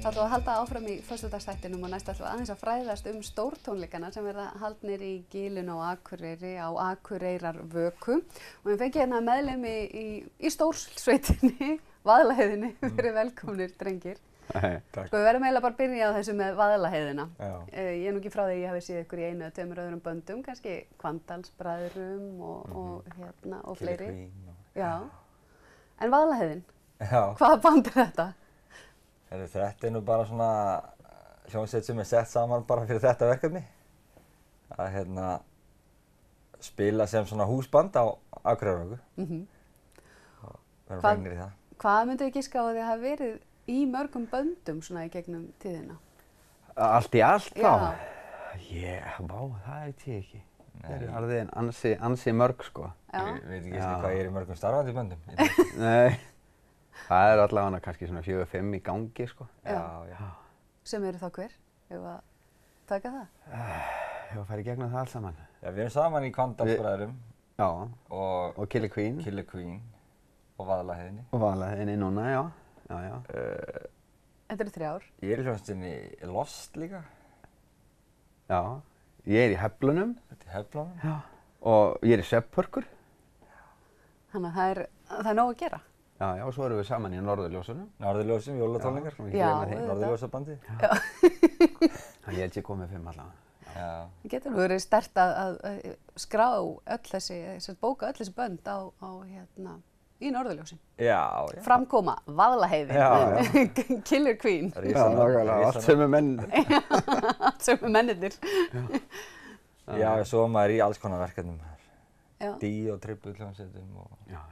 ætlum við að halda áfram í föstudagsþættinum og næst ætlum við aðeins að fræðast stórtónleikana sem verða haldnir í Gilinu á Akureyri á Akureyrarvöku. Og við fengið hérna meðlimi í stórsveitinni, Vaðlaheiðinni, verið velkomnir drengir. Takk. Sko við verðum eiginlega bara að byrja á þessu með Vaðlaheiðina. Ég er nú ekki frá því að ég hafi séð ykkur í einu eða tveimur öðrum böndum, kannski Kvandalsbræðrum og fleiri. Já. En Vaðlaheiðin, hvaða band er þetta? Þetta nú bara svona hljómsveit sem sett saman bara fyrir þetta verkefni. Að spila sem svona húsband á Akureyrarvöku. Og verðum fengnir í það. Hvað myndu þið giska á því að hafa verið í mörgum böndum svona í gegnum tíðina? Allt í allt þá? Já. Það veit ég ekki. Það eru alveg ansi mörg sko. Ég veit ekki hvað ég er í mörgum starfandi böndum. Nei. Það er allavega kannski svona 4-5 í gangi sko. Já. Sem eru þá hver? Hefur við að taka það? Hefur að fara í gegnum það allt saman. Já, við erum saman í Kvandalsbræðrum. Já. Og Killer Queen. Killer Queen. Og Vaðlaheiðinni. Og Vaðlaheiðinni núna, já. Þetta eru 3 ár. Ég er í hljómsveitinni Lost líka. Já. Ég er í Heflunum. Þetta er Heflunum. Já. Og ég er í Svefnpörkur. Þannig að það er nóg að gera. Já, og svo erum við saman í Norðurljósunum. Norðurljósum, jólatónleikar. Já, Norðurljósabandi. Já. Þannig ég held ég komið 5 allavega. Já. Það getur nú verið sterkt að skrá bóka öll þessi bönd í Norðurljósin. Já. Framkoma, Vaðlaheiðin, Killer Queen. Já, nákvæmlega, allt sem menn. Allt sem mennirnir. Já, svo er maður í alls konar verkefnum her. Já. Og triple hljómsveitum og... Já.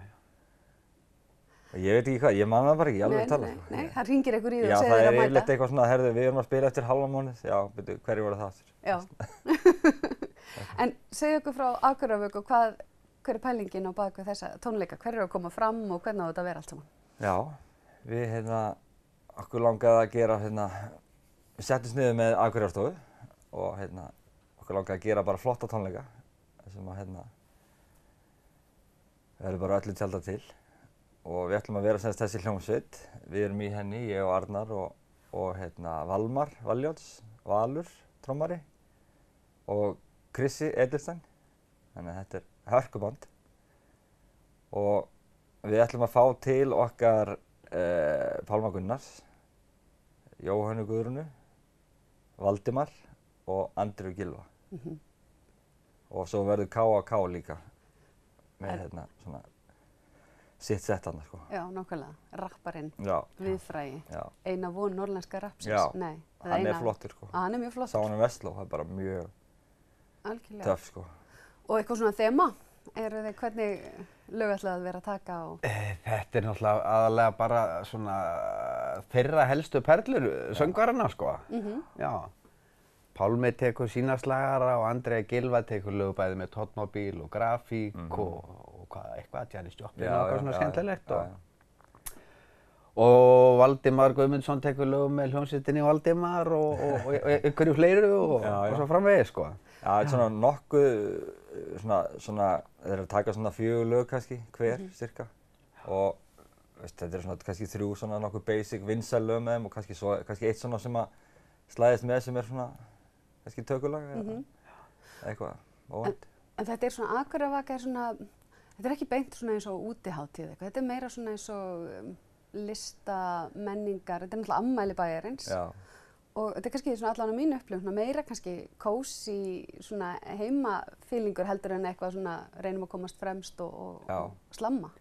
Ég veit ekki hvað, ég man það bara ekki, alveg að tala. Nei, það hringir ykkur í og segir þér að mæta. Já, það er yfirleitt eitthvað svona, herðu, við erum að spila eftir halva mánuð. Já, byrju, hverju voru það aftur? Já. En segðu okkur frá Akureyrarvöku, hver er pælingin á bak við þessa tónleika? Hver eru að koma fram og hvernig á þetta að vera allt saman? Já, við okkur langaði að gera, við settumst niður með Akureyrarstofu og okkur langaði að gera bara flotta tónleika sem að við erum bara öllu tjaldað til. Og við ætlum að vera þessi hljómsveit. Við erum í henni, ég og Arnar og Valmar Valjóts, Valur, trommari og Krissi Edelstein. Þannig að þetta er hörkuband. Og við ætlum að fá til okkar Pálma Gunnars, Jóhönnu Guðrúnu, Valdimar og Andreu Gylfa. Og svo verður K.A.K. líka með svona sitt sett hann, sko. Já, nákvæmlega. Rapparinn, viðfrægi. Eina von norrlenska rappsins. Já, nei, hann er flottur, sko. Hann er mjög flottur. Sá hann Vestló, það er bara mjög töff, sko. Og eitthvað svona þema? Hvernig lög ætlaði að vera að taka á? Þetta er náttúrulega aðalega bara svona þeirra helstu perlur söngvaranna, sko. Já. Pálmi tekur sína slagara og Andrea Gylfa tekur lög bæði með Totmobil og grafík og eitthvað, Janis Joplin og eitthvað svona skemmtilegt. Og Valdimar Guðmundsson tekur lög með hljómsveitinni Valdimar og einhverju fleiru og svo framvegis, sko. Já, þetta er svona nokkuð, þeir eru að taka svona 4 lög kannski, hver, cirka. Og þetta er svona kannski 3 svona nokkuð basic vinsæl lög með þeim og kannski eitt svona sem að slæðist með sem er svona kannski tökulag eða eitthvað óvænt. En þetta er svona Akureyrarvaka þetta er ekki beint svona eins og útihátíð eitthvað. Þetta er meira svona eins og listamenningar, þetta er náttúrulega afmæli bæjarins. Já. Og þetta er kannski svona allan á mínu upplifun, meira kannski kósí svona heimafílingur heldur en eitthvað svona reynum að komast fremst og slamma.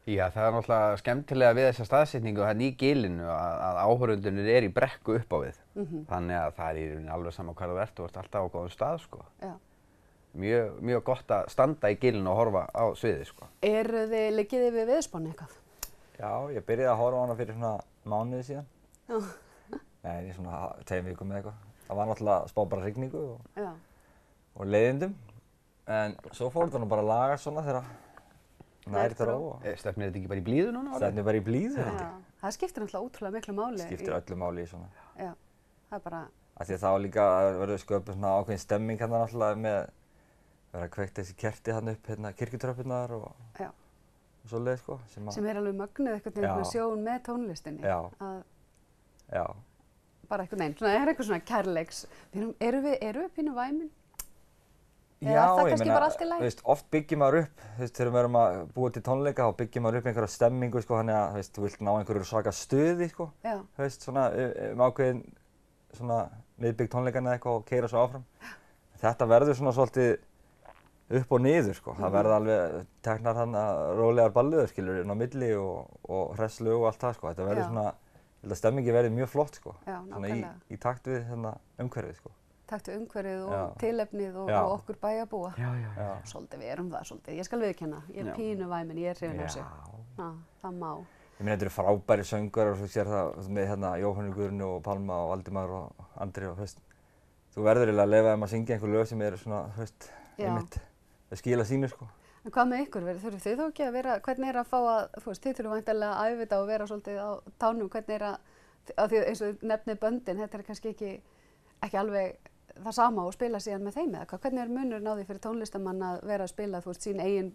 Já, það er náttúrulega skemmtilega við þessa staðsetningu í Gilinu að áhorfendurnir er í brekku upp á við. Þannig að það er í rauninni alveg sama hvar þú ert alltaf á góðum stað, sko. Já. Mjög gott að standa í Gilinu og horfa á sviðið, sko. Liggið þið við veðurspánni eitthvað? Já, ég byrjaði að horfa á hana fyrir svona mánuði síðan. Já. Nei, svona 2 vikum eða eitthvað. Það var náttúrulega spá bara rigningu og leiðindum. En svo fór þetta nú bara að laga svona þegar nær þar á. Stefnir þetta ekki bara í blíðu núna? Stefnir bara í blíðu, held ég. Það skiptir náttúrulega ótrúlega miklu máli. Skiptir öllu máli í svona. Já, það er bara... Af því að þá líka verður sköpuð svona ákveðin stemming hérna náttúrulega með vera að kveikta þessi kerti hérna upp kirkjutröppurnar og svoleiðis, sko. Sem er alveg mögnuð eitthvað sjón með tónlistinni. Já. bara einhvern veginn, svona, eitthvað svona kærleiks, eru við pínu væmin? Já, Eða er það ég kannski meina, bara allt í lagi? þú veist, oft byggjum maður upp, þú veist, þegar við erum að búa til tónleika, þá byggjum maður upp einhverja stemmingu, sko, þannig að, þú veist, þú vilt ná einhverju svaka stuði, sko, þú veist, svona, ákveðin, svona, miðbygg tónleikana eitthvað og keyra svo áfram. Þetta verður svona svolítið upp og niður, sko, það verða alveg teknar hann að rólegar balluður, skilur, inn á milli og hresslög og allt það, sko, þetta verður svona, ég held að stemmingi verði mjög flott, sko, svona í takt við hérna umhverfið, sko. Takt við umhverfið og tilefnið og okkur bæjarbúa. Já. Svolítið, við erum það svolítið. Ég skal viðurkenna, ég pínu væmin, ég hrifin af sig. Það má. Ég meina, þetta eru frábæri söngvarar og svo sér það með hérna Jóhannu Guðrúnu og Pálma og Valdimar og Andri og, þú veist, þú verður eiginlega að leyfa þeim að syngja einhver lög sem eru svona, þú veist, einmitt, að skila sínu, sko. En hvað með ykkur? Þurfið þið þó ekki að vera, hvernig að fá að, þú veist, þið þurfum væntanlega að æfita og vera svolítið á tánum, hvernig að því eins og nefnið böndin, þetta kannski ekki alveg það sama og spila síðan með þeim eða hvað? Hvernig munurinn á því fyrir tónlistamann að vera að spila, þú veist, sín eigin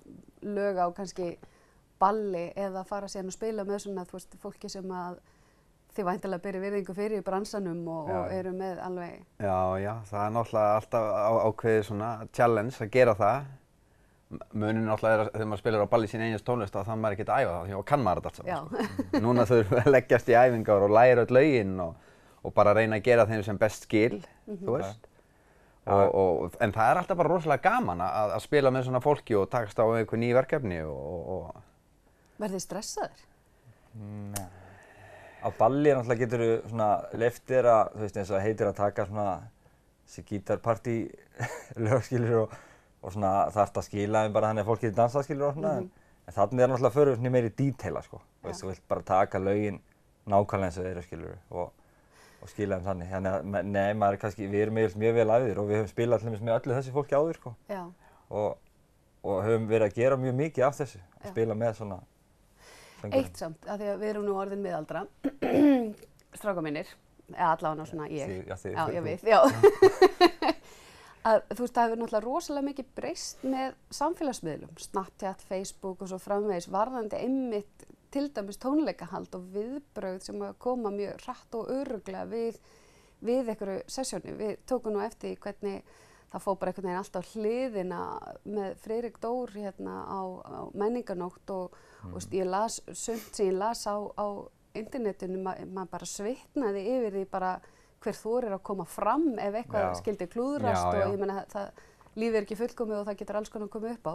lög á kannski balli eða fara síðan að spila með svona, þú veist, fólki sem að þið væntanlega beri virðingu fyrir í bransanum og eru með alveg... Já, það er náttúrulega alltaf ákveðið svona challenge að gera það. Munurinn náttúrulega þegar maður spilar á balli sín eigin tónlist þá þannig maður ekki að æfa það, þá kann maður þetta allt saman. Sko. Núna þurfum við að leggjast í æfingar og læra öll lögin og bara reyna að gera þeim sem best skil, þú veist. En það er alltaf bara rosalega gaman að spila með svona fólki og takast á einhver ný verkefni og... Verðið þið stressaðir? Nei. Á balli náttúrulega getur þú svona leyft þér að, þú veist, eins og heitir að taka svona þessi gítarpartí lög, skilur, og svona þarft að skila þeim bara þannig að fólk getur dansað, skilur, og svona, en þannig er náttúrulega fyrir svona meiri díteila, sko. Þú vilt bara taka lögin nákvæmlega eins og þeir eru, skilur, og skila þeim þannig. Þannig að, nei, maður er kannski, við erum mjög vel æfðir og við höfum spilað allir með öllu þessu fólki áður, sko. Já. Og höfum verið að gera mjög mikið af þessu, að spila með svona söngvarum. Eitt samt, af því að við erum nú orðin miðaldra, strákar mínir, eða allavega svona ég. Já, ég veit, já. Að, þú veist, það hefur náttúrulega rosalega mikið breyst með samfélagsmiðlum, Snapchat, Facebook og svo framvegis, varðandi einmitt til dæmis tónleikahald og viðbrögð sem að koma mjög hratt og örugglega við einhverju sessjóni. Við tókum nú eftir hvernig það fór bara einhvern veginn alltaf hliðina með Friðrik Dór hérna á menningarnótt og ég las sumt sem ég las á internetinu, maður bara svitnaði yfir því bara hver þorir að koma fram ef eitthvað skildi klúðrast og ég meina lífið er ekki fullkomið og það getur alls konar komið upp á.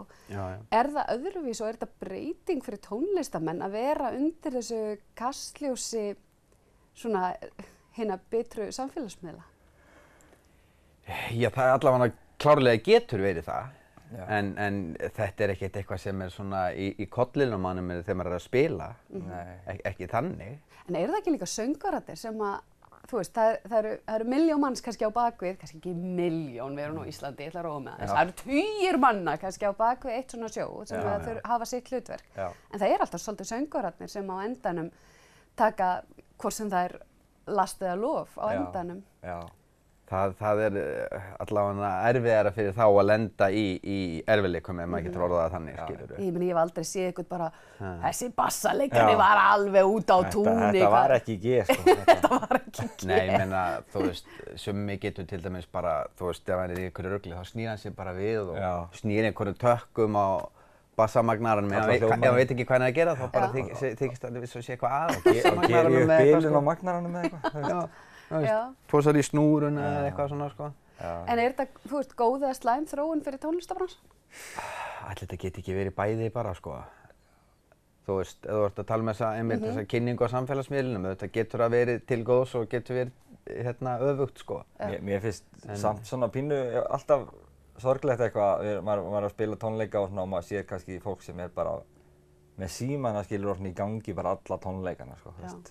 Er það öðruvís og er þetta breyting fyrir tónlistamenn að vera undir þessu kastljósi svona hinna betru samfélagsmiðla? Já, það er allavega klárlega getur verið það, en þetta er ekkert eitthvað sem er svona í kollinum á mannum þegar maður er að spila, ekki þannig. En það ekki líka söngvararnir sem að þú veist, það eru milljón manns kannski á bakvið, kannski ekki milljón, við erum nú á Íslandi, ég ætla að róa með þess. Það eru tugir manna kannski á bakvið eitt svona sjó sem þau hafa sitt hlutverk. En það er alltaf svolítið söngvararnir sem á endanum taka hvort sem það er last eða lof á endanum. Það er allavega erfiðara fyrir þá að lenda í erfiðleikum ef maður getur orðað það þannig, skilur við. Ég hef aldrei séð eitthvað bara, þessi bassaleikari var alveg út á túni. Þetta var ekki G, sko. Þetta var ekki G. Nei, ég meina, þú veist, summi getur til dæmis bara, þú veist, ef hann er í einhverju rugli, þá snýr hann sér bara við og snýr einhverjum tökkum á bassamagnaranum. Ef hann veit ekki hvað hann er að gera, þá bara þykist hann að sé eitthvað að. Og gerir upp bilinn á magnaranum eða eitthvað. Tósar í snúrun eða eitthvað svona, sko. En er þetta, þú veist, góð eða slæm þróun fyrir tónlistabransan? Ætli þetta geti ekki verið bæði bara, sko. Þú veist, ef þú ert að tala með þessa kynningu á samfélagsmiðlunum, þetta getur að verið til góðs og getur verið öfugt, sko. Mér finnst samt svona pínu alltaf sorglegt eitthvað, maður er að spila tónleika og svona og maður sér kannski fólk sem er bara með símana skilur orðin í gangi bara alla tónleikana, sko, þú veist.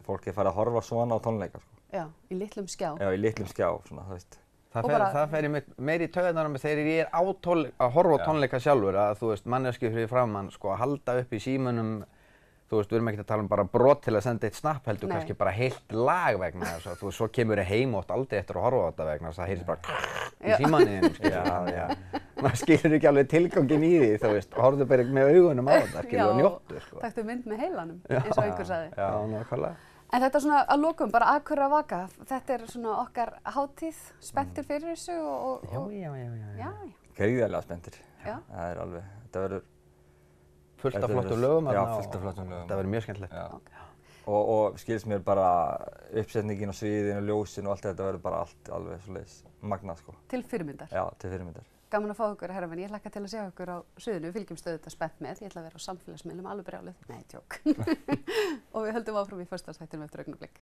Fólk er farið að horfa svona á tónleika, sko. Já, í litlum skjá. Já, í litlum skjá, svona, þú veist. Það fer meir í taugarnar með þegar ég er að horfa á tónleika sjálfur, að þú veist, manneskju fyrir framann, sko, að halda upp í símunum, þú veist, við erum ekkert að tala bara brot til að senda eitt snapp heldur, kannski bara heilt lag vegna þess að þú veist, svo kemur þér heim og aldrei eftir að horfa á þetta vegna þess að það heyrist bara í símanniðinum, skilur. Maður skilur ekki alveg tilganginn í því, þú veist, og horfðu bara með augunum á þetta, skilur, og njóttu, sko. Taktu mynd með heilanum, eins og einhver sagði. Já, nákvæmlega. En þetta svona að lokum, bara Akureyrar Vaka, þetta er svona okkar hátíð, spenntur fyrir þessu og... Já. Gríðarlega spenntir. Já. Það er alveg, þetta verður... Fullt af flottum lögum Já, þarna fullt af flottum lögum. Þetta verður mjög skemmtilegt. Já. Okay. Og skilst mér bara uppsetningin og sviðin og ljósin og allt þetta verður bara allt alveg svoleiðis magnað sko. Til fyrirmyndar. Já, til fyrirmyndar. Gaman að fá ykkur, herra minn. Ég hlakka til að sjá ykkur á sviðinu. Við fylgjumst auðvitað spennt með. Ég ætla að vera á samfélagsmiðlum alveg brjálið. Nei, tjók. Og við höldum áfram í föstudagsþættinum eftir augnablik.